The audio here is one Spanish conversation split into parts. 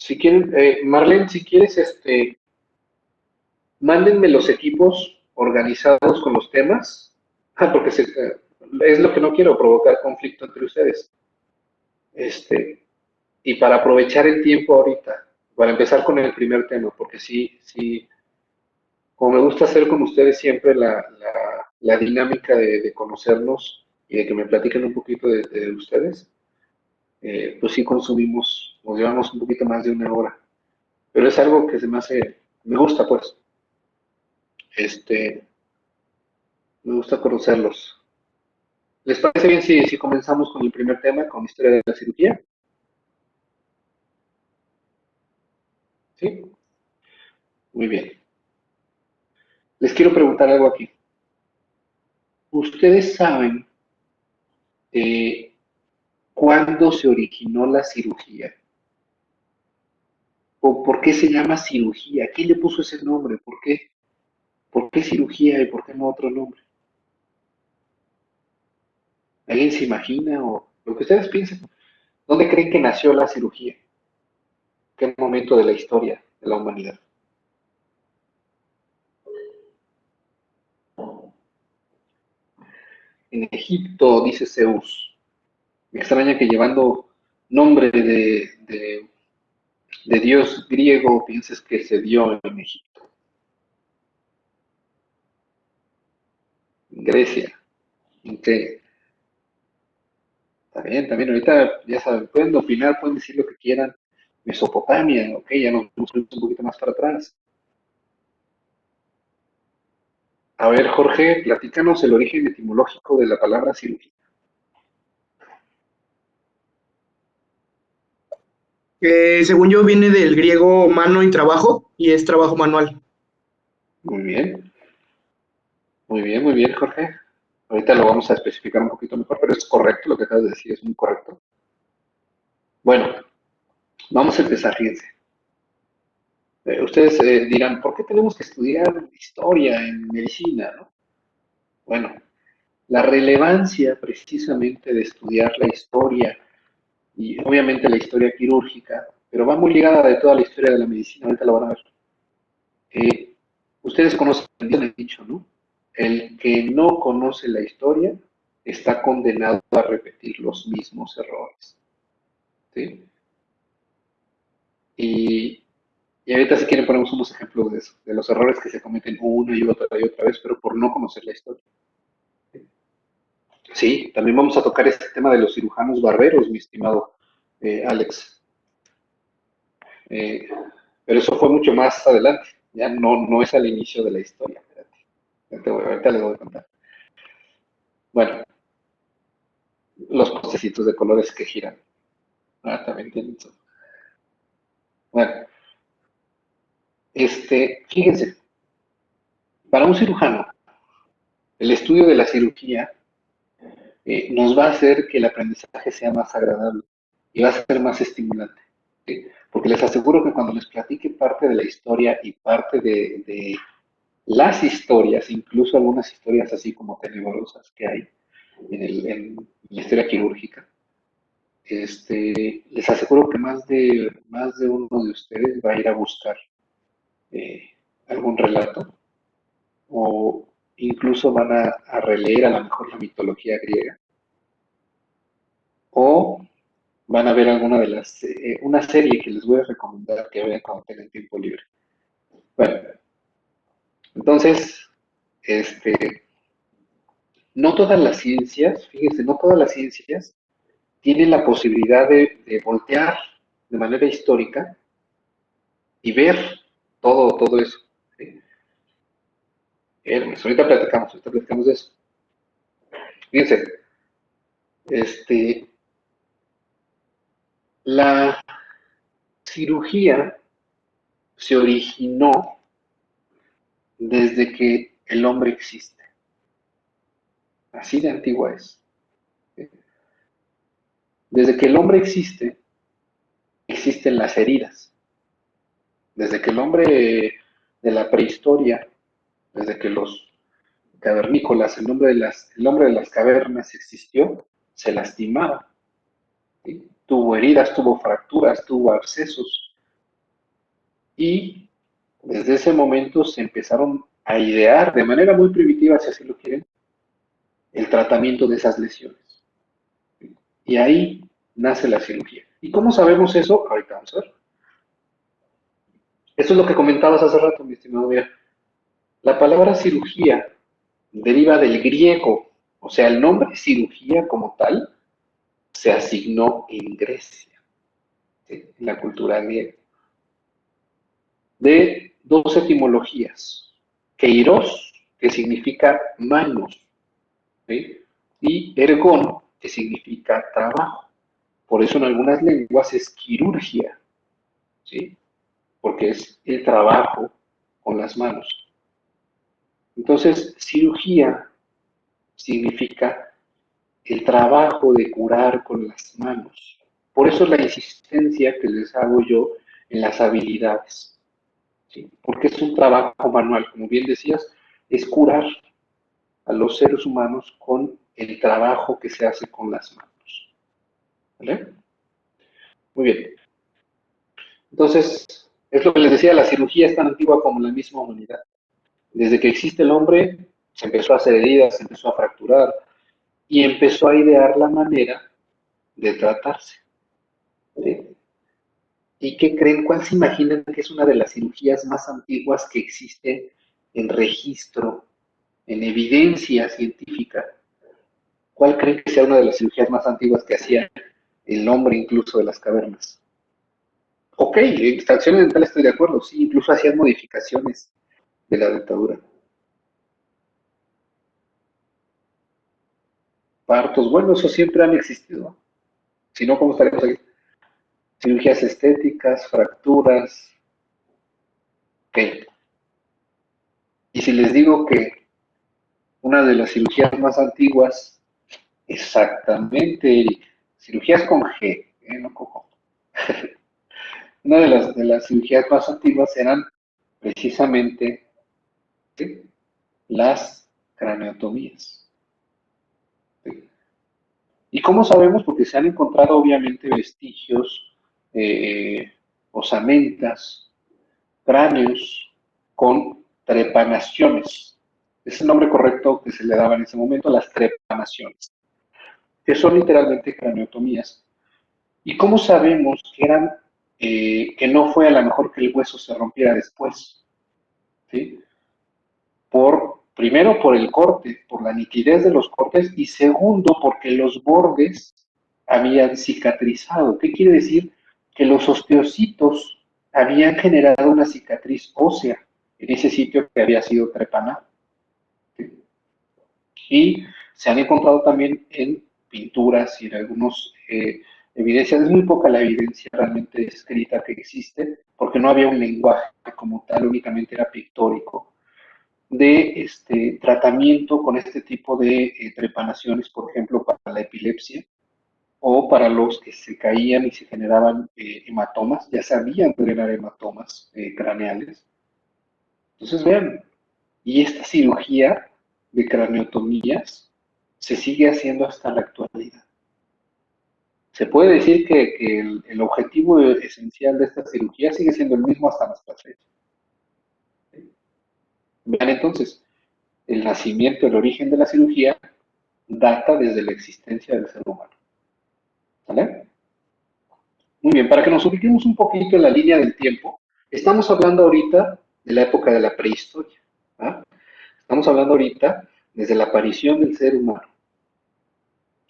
Si quieren, Marlene, si quieres, mándenme los equipos organizados con los temas. Porque es lo que no quiero, provocar conflicto entre ustedes. Este, y para aprovechar el tiempo ahorita, para empezar con el primer tema, porque sí, sí, como me gusta hacer con ustedes siempre la dinámica de conocernos y de que me platiquen un poquito de ustedes, pues sí consumimos, nos llevamos un poquito más de una hora. Pero es algo que se me hace, me gusta pues, este, me gusta conocerlos. ¿Les parece bien si comenzamos con el primer tema, con la historia de la cirugía? Sí, muy bien. Les quiero preguntar algo aquí. ¿Ustedes saben eh, cuándo se originó la cirugía? ¿O por qué se llama cirugía? ¿Quién le puso ese nombre? ¿Por qué? ¿Por qué cirugía y por qué no otro nombre? ¿Alguien se imagina o lo que ustedes piensen? ¿Dónde creen que nació la cirugía? ¿Qué momento de la historia de la humanidad? En Egipto, dice Zeus. Me extraña que llevando nombre de dios griego pienses que se dio en Egipto. En Grecia. Okay. Está bien, también ahorita ya saben, pueden opinar, pueden decir lo que quieran. Mesopotamia, ok, ya nos vamos un poquito más para atrás. A ver, Jorge, platícanos el origen etimológico de la palabra cirugía. Según yo, viene del griego mano y trabajo, y es trabajo manual. Muy bien, muy bien, muy bien, Jorge. Ahorita lo vamos a especificar un poquito mejor, pero es correcto lo que acabas de decir, es muy correcto. Bueno, vamos a empezar, fíjense. Ustedes dirán, ¿por qué tenemos que estudiar historia en medicina, no? Bueno, la relevancia precisamente de estudiar la historia y obviamente la historia quirúrgica, pero va muy ligada de toda la historia de la medicina, ahorita lo van a ver. Eh, Ustedes conocen el dicho, ¿no? El que no conoce la historia está condenado a repetir los mismos errores, ¿sí? Y, y ahorita si quieren ponemos unos ejemplos de eso, de los errores que se cometen una y otra vez, pero por no conocer la historia. Sí, también vamos a tocar este tema de los cirujanos barberos, mi estimado Alex. Eh, pero eso fue mucho más adelante, ya no es al inicio de la historia. Espérate. Ahorita les voy a contar. Bueno, los postecitos de colores que giran. Ah, también tienen eso. Bueno, fíjense, para un cirujano, el estudio de la cirugía nos va a hacer que el aprendizaje sea más agradable y va a ser más estimulante. ¿Sí? Porque les aseguro que cuando les platique parte de la historia y parte de las historias, incluso algunas historias así como tenebrosas que hay en la historia quirúrgica, les aseguro que más de uno de ustedes va a ir a buscar eh, algún relato o incluso van a releer a lo mejor la mitología griega o van a ver alguna de una serie que les voy a recomendar que vean cuando tengan tiempo libre. Bueno, entonces, este, no todas las ciencias, fíjense, no todas las ciencias tienen la posibilidad de voltear de manera histórica y ver todo eso. ¿Sí? Pues ahorita platicamos de eso. Fíjense, este, la cirugía se originó desde que el hombre existe. Así de antigua es. Desde que el hombre existe, existen las heridas. Desde que el hombre de la prehistoria, desde que los cavernícolas, el hombre de las cavernas existió, se lastimaba. ¿Sí? Tuvo heridas, tuvo fracturas, tuvo abscesos, Y desde ese momento se empezaron a idear de manera muy primitiva, si así lo quieren, el tratamiento de esas lesiones. Y ahí nace la cirugía. ¿Y cómo sabemos eso? Ahorita vamos a ver. Eso es lo que comentabas hace rato, mi estimado. Mira, la palabra cirugía deriva del griego, o sea, el nombre cirugía como tal se asignó en Grecia, ¿sí? En la cultura griega, de dos etimologías. Keiros, que significa manos, ¿sí? Y ergon, que significa trabajo. Por eso en algunas lenguas es quirurgia, ¿sí? Porque es el trabajo con las manos. Entonces, cirugía significa el trabajo de curar con las manos. Por eso la insistencia que les hago yo en las habilidades, ¿sí? Porque es un trabajo manual, como bien decías, es curar a los seres humanos con el trabajo que se hace con las manos. ¿Vale? Muy bien. Entonces, es lo que les decía, la cirugía es tan antigua como la misma humanidad. Desde que existe el hombre, se empezó a hacer heridas, se empezó a fracturar y empezó a idear la manera de tratarse. ¿Sí? ¿Y qué creen? ¿Cuál se imaginan que es una de las cirugías más antiguas que existe en registro, en evidencia científica? ¿Cuál creen que sea una de las cirugías más antiguas que hacía el hombre incluso de las cavernas? Ok, extracciones dentales estoy de acuerdo, sí, incluso hacían modificaciones de la dentadura. Partos, bueno, eso siempre han existido. Si no, ¿cómo estaríamos aquí? Cirugías estéticas, fracturas, ok. Y si les digo que una de las cirugías más antiguas, exactamente, Eric, cirugías con G, no con J. Una de las cirugías más antiguas eran precisamente, ¿sí?, las craneotomías. ¿Sí? ¿Y cómo sabemos? Porque se han encontrado obviamente vestigios, eh, osamentas, cráneos con trepanaciones. Es el nombre correcto que se le daba en ese momento, las trepanaciones, que son literalmente craneotomías. ¿Y cómo sabemos que eran, que no fue a lo mejor que el hueso se rompiera después? ¿Sí? Primero por el corte, por la nitidez de los cortes, y segundo porque los bordes habían cicatrizado. ¿Qué quiere decir? Que los osteocitos habían generado una cicatriz ósea en ese sitio que había sido trepanado. ¿Sí? Y se han encontrado también en pinturas y en algunos evidencias. Es muy poca la evidencia realmente escrita que existe, porque no había un lenguaje como tal, únicamente era pictórico, de tratamiento con este tipo de trepanaciones, por ejemplo, para la epilepsia o para los que se caían y se generaban hematomas, ya sabían generar hematomas craneales. Entonces, vean, y esta cirugía de craneotomías se sigue haciendo hasta la actualidad. Se puede decir que el objetivo esencial de esta cirugía sigue siendo el mismo hasta nuestra fecha. Vean entonces, el nacimiento, el origen de la cirugía data desde la existencia del ser humano. ¿Vale? Muy bien, para que nos ubiquemos un poquito en la línea del tiempo, estamos hablando ahorita de la época de la prehistoria. ¿Ah? Estamos hablando ahorita desde la aparición del ser humano.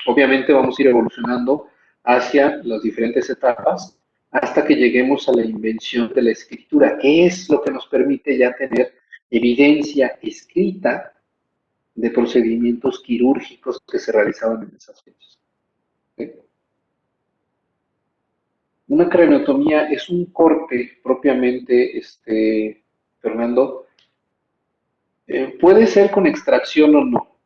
Obviamente vamos a ir evolucionando hacia las diferentes etapas hasta que lleguemos a la invención de la escritura, que es lo que nos permite ya tener evidencia escrita de procedimientos quirúrgicos que se realizaban en esas fechas. ¿Sí? Una craneotomía es un corte propiamente, Fernando, puede ser con extracción o no.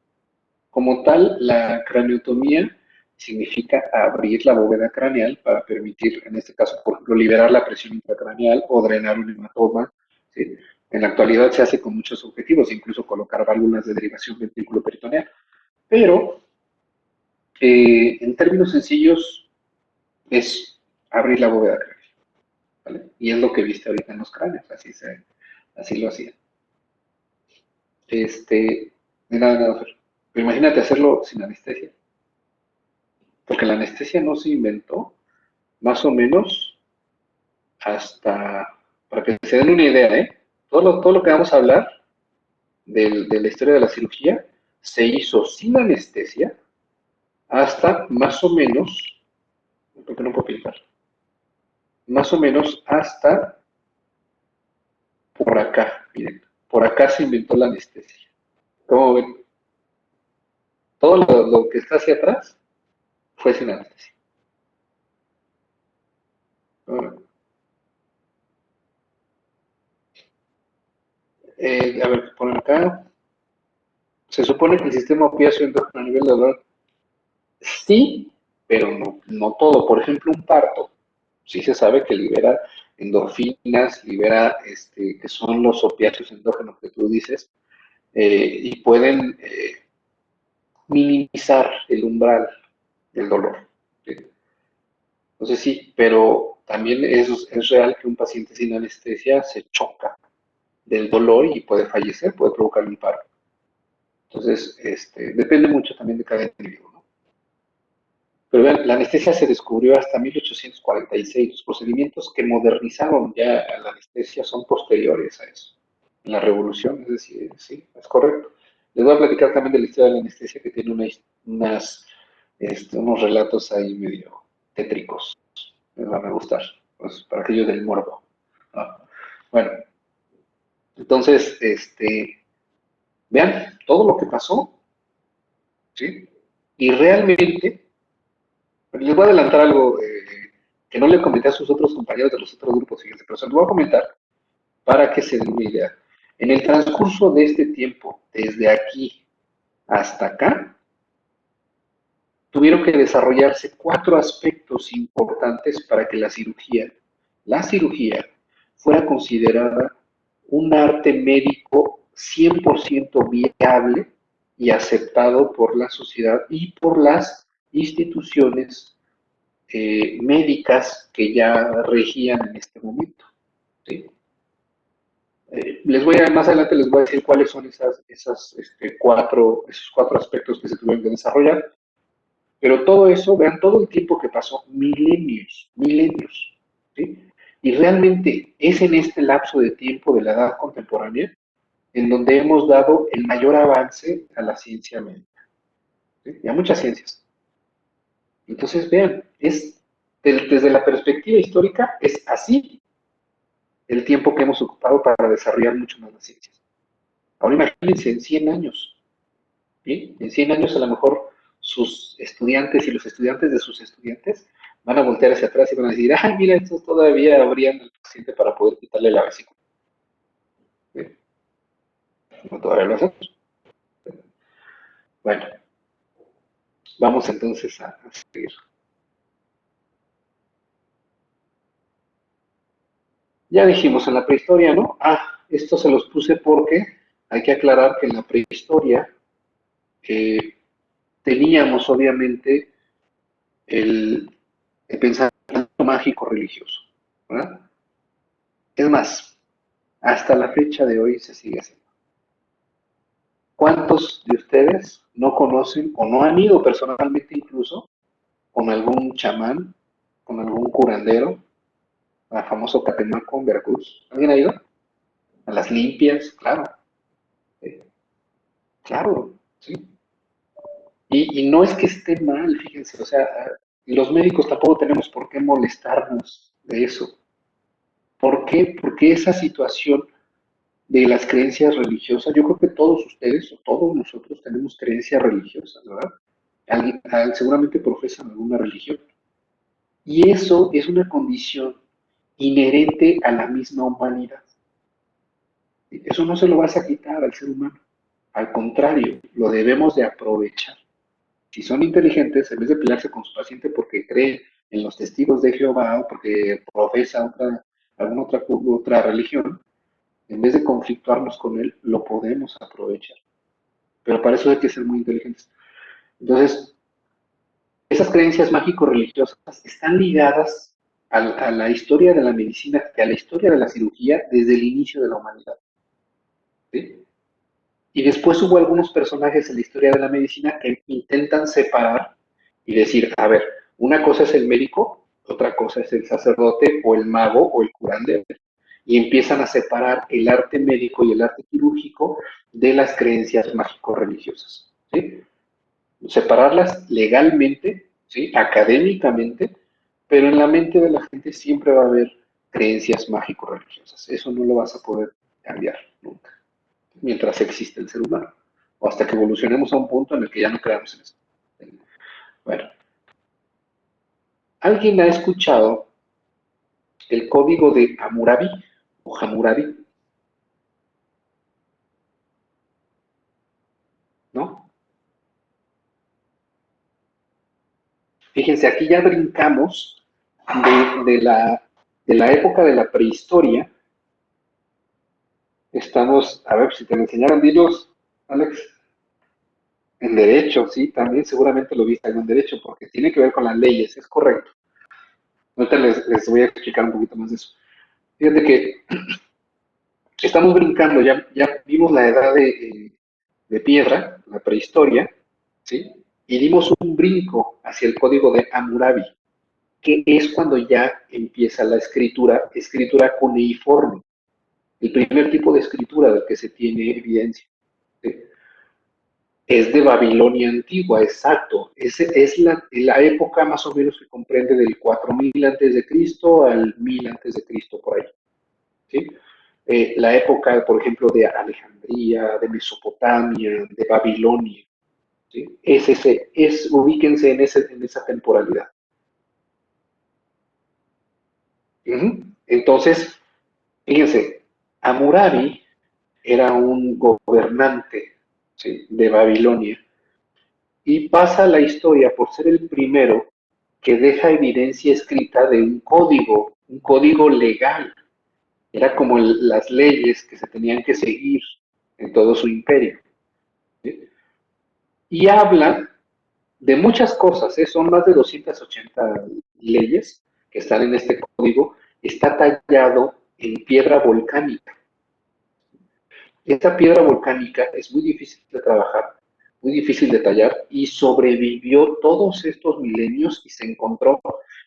Como tal, la craneotomía significa abrir la bóveda craneal para permitir, en este caso, por ejemplo, liberar la presión intracraneal o drenar un hematoma. ¿Sí? En la actualidad se hace con muchos objetivos, incluso colocar válvulas de derivación ventrículo-peritoneal. Pero, en términos sencillos, es abrir la bóveda craneal. ¿vale? Y es lo que viste ahorita en los cráneos, así lo hacían. De nada, Fer. Pero imagínate hacerlo sin anestesia, porque la anestesia no se inventó más o menos hasta, para que se den una idea, ¿eh? Todo lo que vamos a hablar de la historia de la cirugía se hizo sin anestesia hasta más o menos, porque no puedo pintar, más o menos hasta por acá, miren, por acá se inventó la anestesia. ¿Cómo ven? Todo lo que está hacia atrás fue sin anestesia. Bueno, a ver, ¿qué ponen acá? Se supone que el sistema opiáceo endocrino a nivel de dolor, sí, pero no todo. Por ejemplo, un parto, sí se sabe que libera endorfinas, libera, que son los opiáceos endógenos que tú dices, y pueden minimizar el umbral del dolor. ¿Sí? Entonces sí, pero también es real que un paciente sin anestesia se choca del dolor y puede fallecer, puede provocar un paro. Entonces, depende mucho también de cada individuo, ¿no? Pero vean, la anestesia se descubrió hasta 1846. Los procedimientos que modernizaron ya a la anestesia son posteriores a eso. En la revolución, es decir, sí, es correcto. Les voy a platicar también de la historia de la anestesia que tiene unos relatos ahí medio tétricos. Les van a gustar, pues, para aquellos del morbo. ¿No? Bueno, entonces, vean todo lo que pasó, ¿sí? Y realmente, les voy a adelantar algo que no le comenté a sus otros compañeros de los otros grupos, fíjense, pero se los voy a comentar para que se den una idea. En el transcurso de este tiempo, desde aquí hasta acá, tuvieron que desarrollarse 4 aspectos importantes para que la cirugía fuera considerada un arte médico 100% viable y aceptado por la sociedad y por las instituciones médicas que ya regían en este momento. ¿Sí? Más adelante les voy a decir cuáles son esos 4 aspectos que se tuvieron que desarrollar, pero todo eso, vean todo el tiempo que pasó, milenios, milenios, ¿sí? Y realmente es en este lapso de tiempo de la edad contemporánea en donde hemos dado el mayor avance a la ciencia médica, ¿sí? Y a muchas ciencias. Entonces, vean, desde la perspectiva histórica, es así el tiempo que hemos ocupado para desarrollar mucho más las ciencias. Ahora imagínense, en 100 años, ¿sí? En 100 años a lo mejor sus estudiantes y los estudiantes de sus estudiantes van a voltear hacia atrás y van a decir, ay, mira, estos todavía abrían el paciente para poder quitarle la vesícula. ¿Sí? No todavía lo hacemos. Bueno, vamos entonces a seguir. Ya dijimos en la prehistoria, ¿no? Esto se los puse porque hay que aclarar que en la prehistoria eh, teníamos obviamente el, el pensamiento mágico religioso, ¿verdad? Es más, hasta la fecha de hoy se sigue haciendo. ¿Cuántos de ustedes no conocen o no han ido personalmente incluso con algún chamán, con algún curandero, al famoso Catemaco en Veracruz? ¿Alguien ha ido? A las limpias, claro, eh, claro, sí. Y no es que esté mal, fíjense, o sea, los médicos tampoco tenemos por qué molestarnos de eso. ¿Por qué? Porque esa situación de las creencias religiosas, yo creo que todos ustedes o todos nosotros tenemos creencias religiosas, ¿verdad? Seguramente profesan alguna religión. Y eso es una condición inherente a la misma humanidad. Eso no se lo vas a quitar al ser humano. Al contrario, lo debemos de aprovechar. Si son inteligentes, en vez de pelearse con su paciente porque cree en los testigos de Jehová o porque profesa alguna otra religión, en vez de conflictuarnos con él, lo podemos aprovechar. Pero para eso hay que ser muy inteligentes. Entonces, esas creencias mágico-religiosas están ligadas a la historia de la medicina y a la historia de la cirugía desde el inicio de la humanidad. ¿Sí? Y después hubo algunos personajes en la historia de la medicina que intentan separar y decir, a ver, una cosa es el médico, otra cosa es el sacerdote o el mago o el curandero. Y empiezan a separar el arte médico y el arte quirúrgico de las creencias mágico-religiosas. ¿Sí? Separarlas legalmente, ¿sí? Académicamente, pero en la mente de la gente siempre va a haber creencias mágico-religiosas. Eso no lo vas a poder cambiar nunca, mientras existe el ser humano, o hasta que evolucionemos a un punto en el que ya no creamos en eso. Bueno, ¿alguien ha escuchado el código de Hammurabi o Hammurabi? ¿No? Fíjense, aquí ya brincamos de la época de la prehistoria. Estamos, a ver si te lo enseñaron, dilos, Alex, en derecho, sí, también seguramente lo viste algo en derecho, porque tiene que ver con las leyes, es correcto. Ahorita les voy a explicar un poquito más de eso. Fíjate que estamos brincando, ya vimos la edad de piedra, la prehistoria, ¿sí? Y dimos un brinco hacia el código de Hammurabi, que es cuando ya empieza la escritura cuneiforme, el primer tipo de escritura del que se tiene evidencia. ¿Sí? Es de Babilonia antigua, exacto. Es la época más o menos que comprende del 4000 antes de Cristo al 1000 antes de Cristo, por ahí. ¿Sí? La época, por ejemplo, de Alejandría, de Mesopotamia, de Babilonia. ¿Sí? Ubíquense en esa temporalidad. Entonces, fíjense, Hammurabi era un gobernante, ¿sí?, de Babilonia y pasa la historia por ser el primero que deja evidencia escrita de un código legal. Era como las leyes que se tenían que seguir en todo su imperio. ¿Sí? Y habla de muchas cosas, ¿eh? Son más de 280 leyes que están en este código. Está tallado en piedra volcánica. Esta piedra volcánica es muy difícil de trabajar, muy difícil de tallar y sobrevivió todos estos milenios y se encontró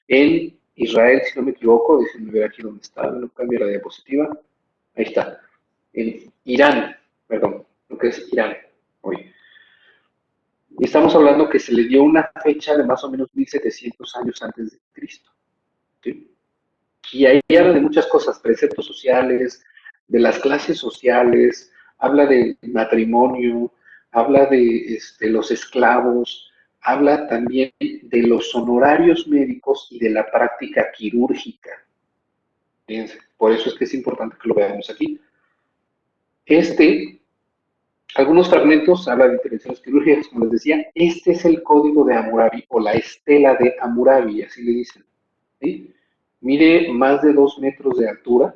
en Israel, si no me equivoco, déjenme ver aquí dónde está, no cambia la diapositiva, ahí está, en Irán, perdón, lo que es Irán hoy. Y estamos hablando que se le dio una fecha de más o menos 1700 años antes de Cristo. ¿Sí? Y ahí habla de muchas cosas, preceptos sociales, de las clases sociales, habla del matrimonio, habla de los esclavos, habla también de los honorarios médicos y de la práctica quirúrgica. Fíjense, por eso es que es importante que lo veamos aquí. Algunos fragmentos habla de intervenciones quirúrgicas, como les decía. Este es el código de Hammurabi o la estela de Hammurabi, así le dicen. ¿Sí? Mide más de 2 metros de altura.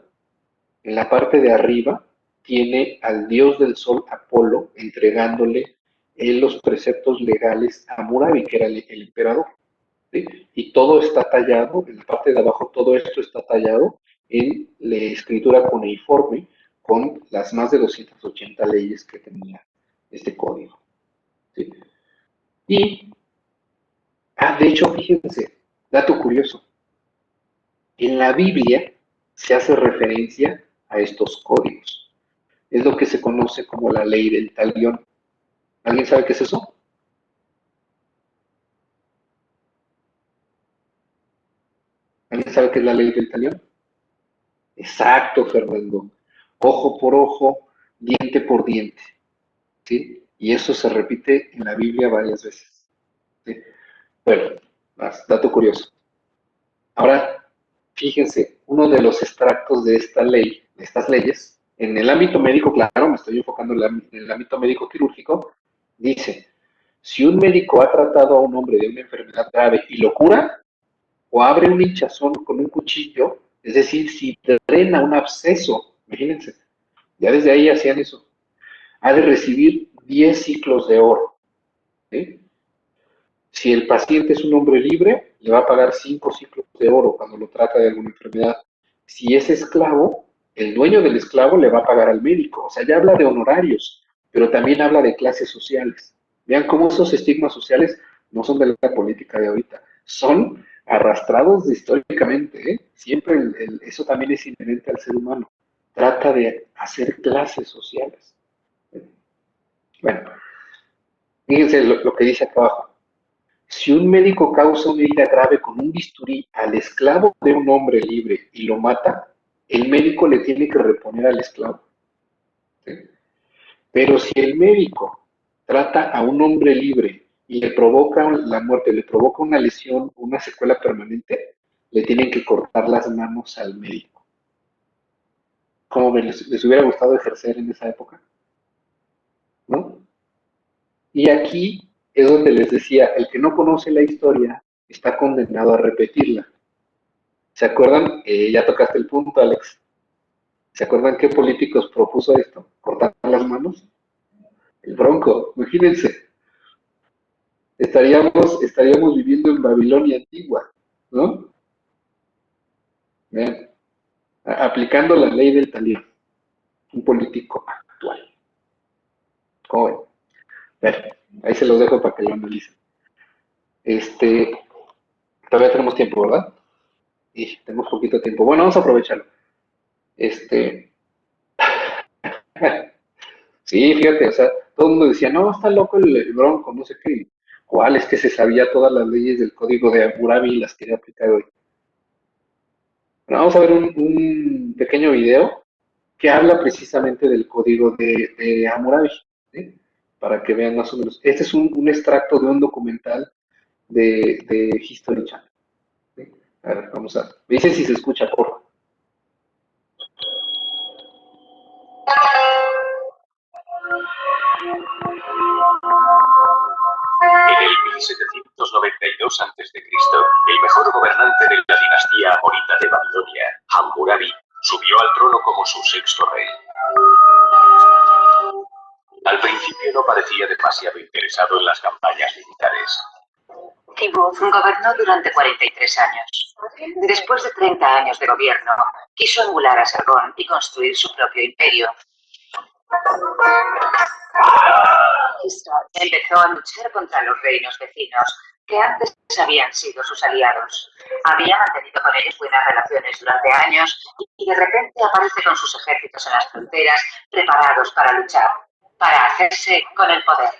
En la parte de arriba tiene al dios del sol Apolo entregándole los preceptos legales a Hammurabi, que era el emperador. ¿Sí? Y todo está tallado, en la parte de abajo todo esto está tallado en la escritura cuneiforme con las más de 280 leyes que tenía este código. ¿Sí? Y, de hecho, fíjense, dato curioso, en la Biblia se hace referencia a estos códigos. Es lo que se conoce como la ley del talión. ¿Alguien sabe qué es eso? ¿Alguien sabe qué es la ley del talión? Exacto, Fernando. Ojo por ojo, diente por diente. ¿Sí? Y eso se repite en la Biblia varias veces. ¿Sí? Bueno, más dato curioso. Ahora, fíjense, uno de los extractos de esta ley, de estas leyes, en el ámbito médico, claro, me estoy enfocando en el ámbito médico quirúrgico, dice, si un médico ha tratado a un hombre de una enfermedad grave y lo cura, o abre un hinchazón con un cuchillo, es decir, si drena un absceso, imagínense, ya desde ahí hacían eso, ha de recibir 10 ciclos de oro. ¿Sí? Si el paciente es un hombre libre, le va a pagar 5 ciclos de oro cuando lo trata de alguna enfermedad. Si es esclavo, el dueño del esclavo le va a pagar al médico. O sea, ya habla de honorarios, pero también habla de clases sociales. Vean cómo esos estigmas sociales no son de la política de ahorita, son arrastrados históricamente, ¿eh? Siempre eso también es inherente al ser humano. Trata de hacer clases sociales. Bueno, fíjense lo que dice acá abajo. Si un médico causa una herida grave con un bisturí al esclavo de un hombre libre y lo mata, el médico le tiene que reponer al esclavo. ¿Sí? Pero si el médico trata a un hombre libre y le provoca la muerte, le provoca una lesión, una secuela permanente, le tienen que cortar las manos al médico. ¿Cómo ven? ¿Les hubiera gustado ejercer en esa época? ¿No? Y aquí es donde les decía, el que no conoce la historia está condenado a repetirla. ¿Se acuerdan? Ya tocaste el punto, Alex. ¿Se acuerdan qué políticos propuso esto? ¿Cortar las manos? El Bronco, imagínense. Estaríamos viviendo en Babilonia antigua, ¿no? Vean, aplicando la ley del talión, un político actual. ¿Cómo ven? Vean, ahí se los dejo para que lo analicen. Todavía tenemos tiempo, ¿verdad? Y tenemos poquito tiempo. Bueno, vamos a aprovecharlo. Este, sí, fíjate, o sea, todo el mundo decía, no, está loco el Bronco, no sé qué. ¿Cuál? Es que se sabía todas las leyes del código de Hammurabi y las quería aplicar hoy. Bueno, vamos a ver un pequeño video que habla precisamente del código de Hammurabi, ¿sí? Para que vean más o menos. Este es un extracto de un documental de History Channel. ¿Sí? A ver, vamos a. Me dicen si se escucha, por favor. En el 1792 a.C., el mejor gobernante de la dinastía amorita de Babilonia, Hammurabi, subió al trono como su sexto rey. Al principio no parecía demasiado interesado en las campañas militares. Thibaut gobernó durante 43 años. Después de 30 años de gobierno, quiso emular a Sargón y construir su propio imperio. Empezó a luchar contra los reinos vecinos, que antes habían sido sus aliados. Había mantenido con ellos buenas relaciones durante años y de repente aparece con sus ejércitos en las fronteras, preparados para luchar, para hacerse con el poder.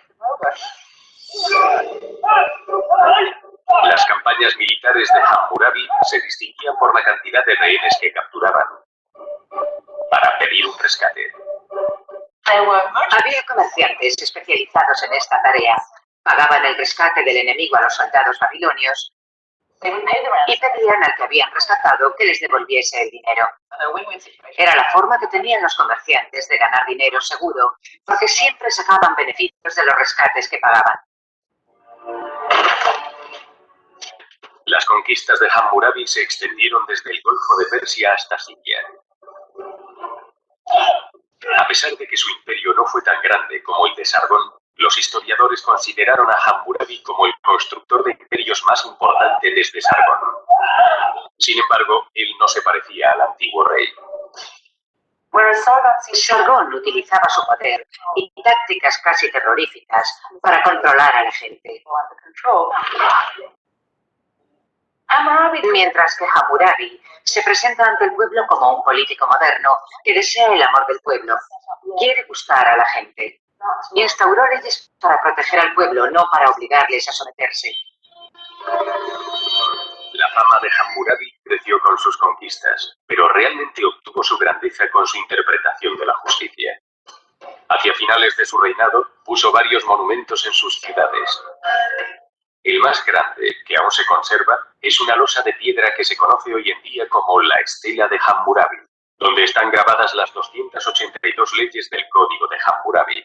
Las campañas militares de Hammurabi se distinguían por la cantidad de rehenes que capturaban para pedir un rescate. Había comerciantes especializados en esta tarea. Pagaban el rescate del enemigo a los soldados babilonios y pedían al que habían rescatado que les devolviese el dinero. Era la forma que tenían los comerciantes de ganar dinero seguro, porque siempre sacaban beneficios de los rescates que pagaban. Las conquistas de Hammurabi se extendieron desde el Golfo de Persia hasta Siria. A pesar de que su imperio no fue tan grande como el de Sargón, los historiadores consideraron a Hammurabi como el constructor de imperios más importante desde Sargón. Sin embargo, él no se parecía al antiguo rey. Sargón utilizaba su poder y tácticas casi terroríficas para controlar a la gente. Mientras que Hammurabi se presenta ante el pueblo como un político moderno que desea el amor del pueblo, quiere gustar a la gente. Instauró leyes para proteger al pueblo, no para obligarles a someterse. La fama de Hammurabi creció con sus conquistas, pero realmente obtuvo su grandeza con su interpretación de la justicia. Hacia finales de su reinado, puso varios monumentos en sus ciudades. El más grande, que aún se conserva, es una losa de piedra que se conoce hoy en día como la Estela de Hammurabi, donde están grabadas las 282 leyes del Código de Hammurabi.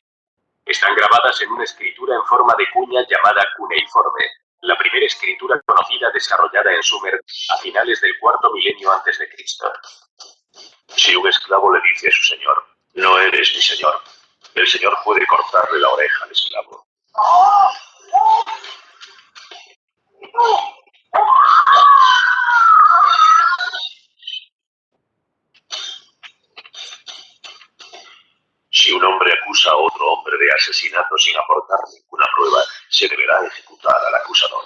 Están grabadas en una escritura en forma de cuña llamada cuneiforme, la primera escritura conocida desarrollada en Sumer a finales del cuarto milenio antes de Cristo. Si un esclavo le dice a su señor, no eres mi señor, el señor puede cortarle la oreja al esclavo. Si un hombre acusa a otro hombre de asesinato sin aportar ninguna prueba, se deberá ejecutar al acusador.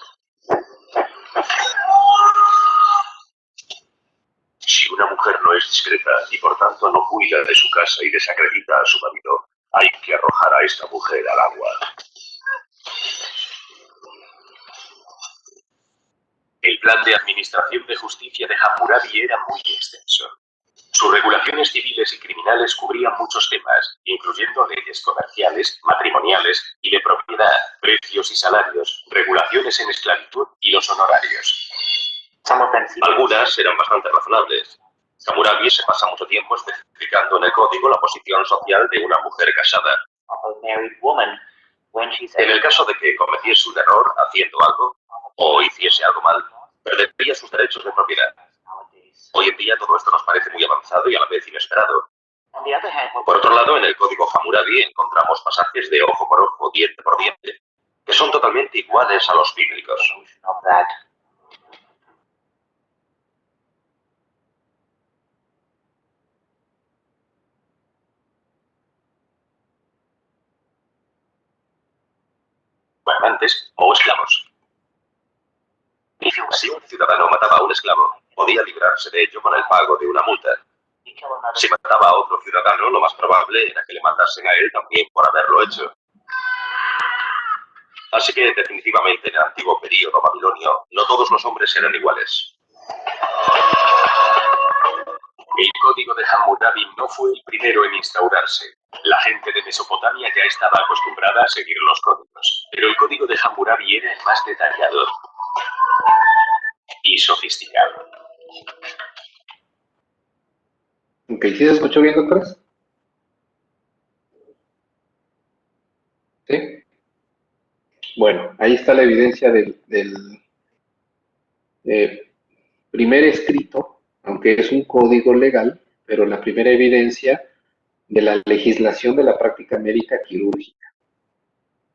Si una mujer no es discreta y por tanto no cuida de su casa y desacredita a su marido, hay que arrojar a esta mujer al agua. El plan de administración de justicia de Hammurabi era muy extenso. Sus regulaciones civiles y criminales cubrían muchos temas, incluyendo leyes comerciales, matrimoniales y de propiedad, precios y salarios, regulaciones en esclavitud y los honorarios. Algunas eran bastante razonables. Hammurabi se pasa mucho tiempo especificando en el código la posición social de una mujer casada. En el caso de que cometiese un error haciendo algo, o hiciese algo mal, perdería sus derechos de propiedad. Hoy en día todo esto nos parece muy avanzado y a la vez inesperado. Por otro lado, en el código Hammurabi encontramos pasajes de ojo por ojo, diente por diente, que son totalmente iguales a los bíblicos. Gobernantes o esclavos. Si un ciudadano mataba a un esclavo, podía librarse de ello con el pago de una multa. Si mataba a otro ciudadano, lo más probable era que le matasen a él también por haberlo hecho. Así que, definitivamente, en el antiguo período babilonio, no todos los hombres eran iguales. El código de Hammurabi no fue el primero en instaurarse. La gente de Mesopotamia ya estaba acostumbrada a seguir los códigos, pero el código de Hammurabi era el más detallado y sofisticado. Ok, ¿sí se escuchó bien, doctores? ¿Sí? Bueno, ahí está la evidencia del primer escrito, aunque es un código legal, pero la primera evidencia de la legislación de la práctica médica quirúrgica.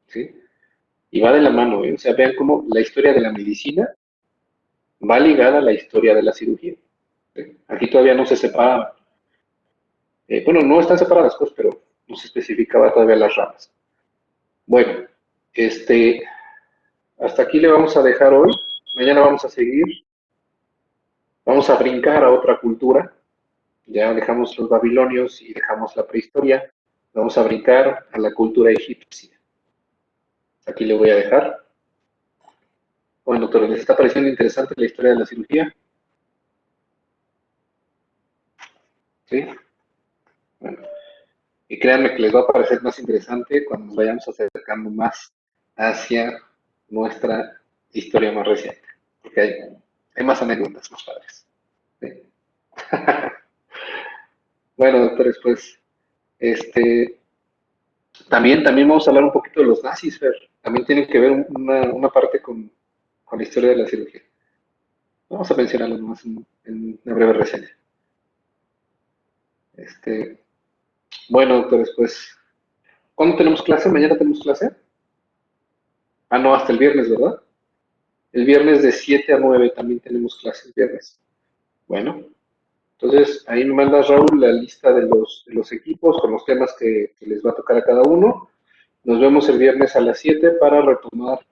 ¿Sí? Y va de la mano, ¿eh? O sea, vean cómo la historia de la medicina va ligada a la historia de la cirugía. ¿Sí? Aquí todavía no se separaba. Bueno, no están separadas, pues, pero no se especificaba todavía las ramas. Bueno, hasta aquí le vamos a dejar hoy. Mañana vamos a seguir. Vamos a brincar a otra cultura. Ya dejamos los babilonios y dejamos la prehistoria. Vamos a brincar a la cultura egipcia. Aquí le voy a dejar. Bueno, doctor, ¿les está pareciendo interesante la historia de la cirugía? ¿Sí? Bueno, y créanme que les va a parecer más interesante cuando nos vayamos acercando más hacia nuestra historia más reciente. Porque hay más anécdotas más padres. ¿Sí? Bueno, doctores, pues, también vamos a hablar un poquito de los nazis, Fer. También tienen que ver una parte con la historia de la cirugía. Vamos a mencionarlo nomás en una breve reseña. Bueno, doctores, pues, ¿cuándo tenemos clase? ¿Mañana tenemos clase? Ah, no, hasta el viernes, ¿verdad? El viernes de 7 a 9 también tenemos clase el viernes. Bueno, entonces ahí me manda Raúl la lista de los equipos con los temas que les va a tocar a cada uno. Nos vemos el viernes a las 7 para retomar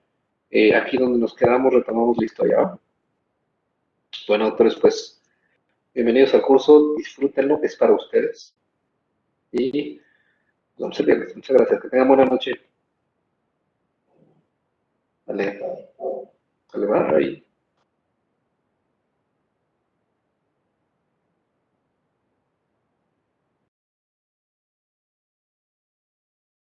aquí donde nos quedamos, retomamos la historia. ¿Va? Bueno, doctores, pues, bienvenidos al curso, disfrútenlo, es para ustedes. Y nos vemos el viernes. Muchas gracias, que tengan buena noche. Vale, vale, va, ahí.